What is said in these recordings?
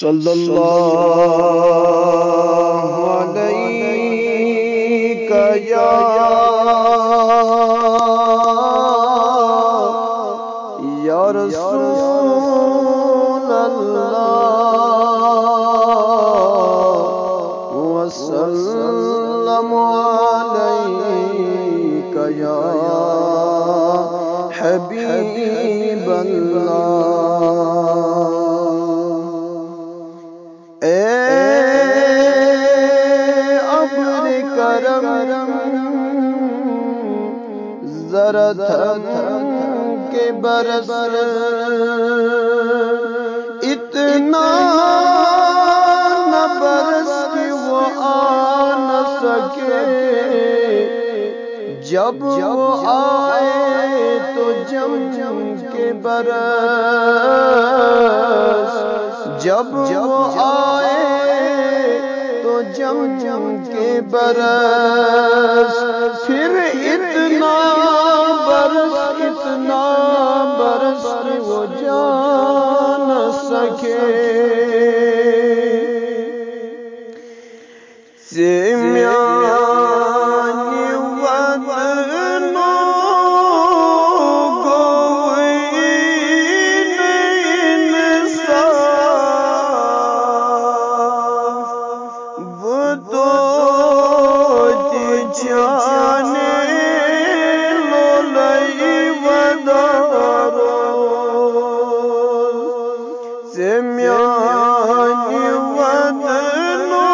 सल्लल्लाहु अलैका या रसूल अल्लाह वसल्लमु अलैका या हबीब अल्लाह। जरा थम के बरस इतना न बरस कि वो आ न सके, जब वो आए तो जम जम के बरस, जब वो आए तो जम जम के बरस। फिर इतना बरस कि वो जा न सके, सेम्यानी वदनो गोइन इंसाफ वो तो जाने सेम्यानी वदनो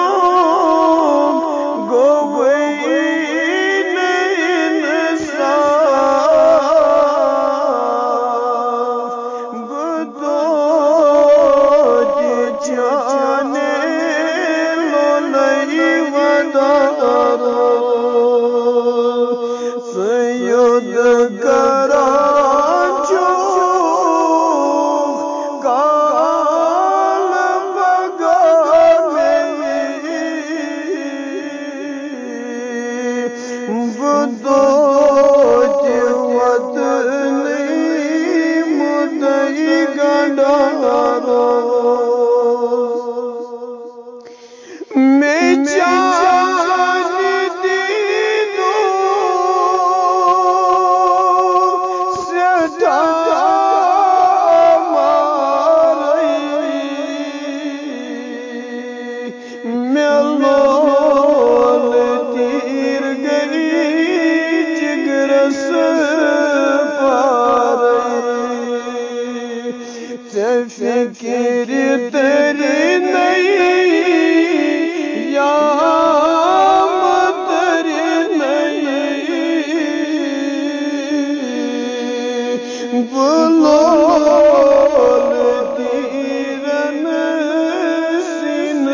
गोइन इंसाफ गुदोज जाने लोलई वदारो सैयद करा फिक्र तेरी नहीं या तेरी नहीं बोलो तीरन सिनदारो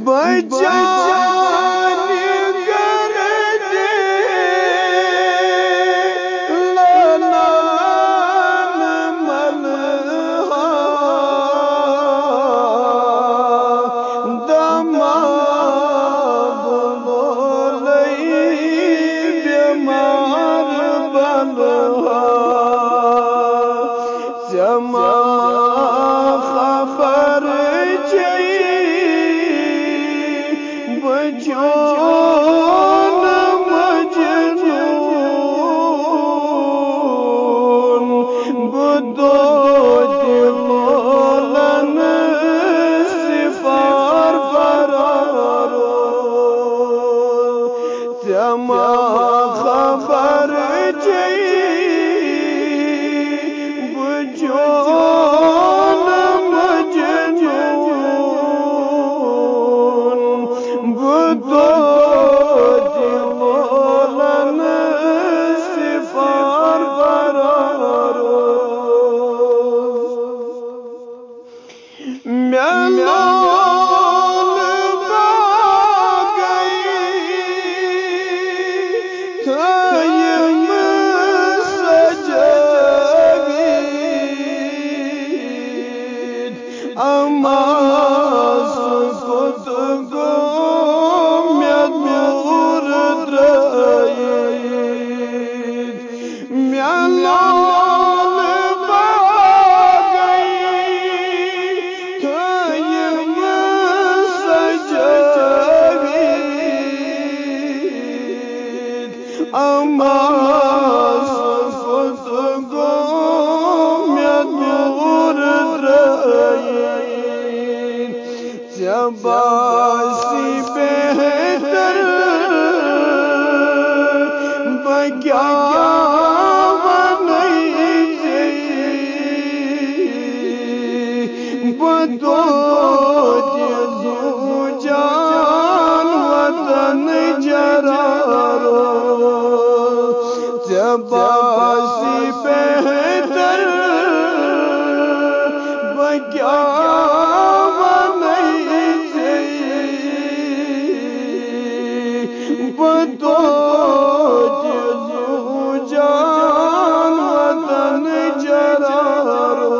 बचा जमा खबर चाहिए बजोन मजनून बुदो दिलोलन सिफार बरारो जमा खबर चाहिए जोन मजनून बुदो दिलोलन सिफार बरारो जबासी बेहतर बग्या बदो जान वतन जरारो जबासी बेहतर बग्या बदो जान वतन जरारो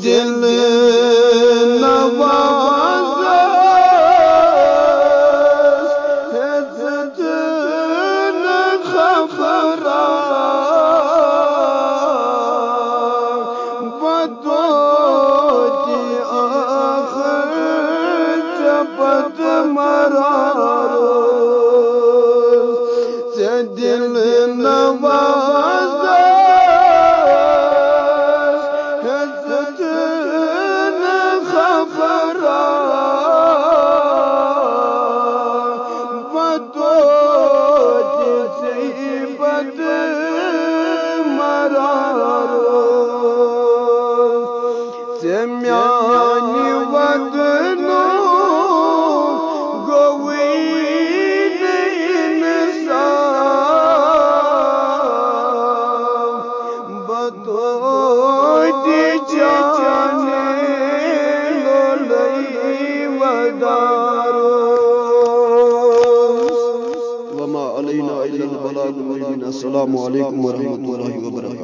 दिल नवाज़ न खबरा बदो जपत मरारो दिल नवाज़ म्यानी वदनो गोवीन इंसान बतोती जाने लोलई वदारो वमा अलैना इल्लल बलाग मुबीन। अस्सलामु अलैकुम व रहमतुल्लाहि व बरकातहू।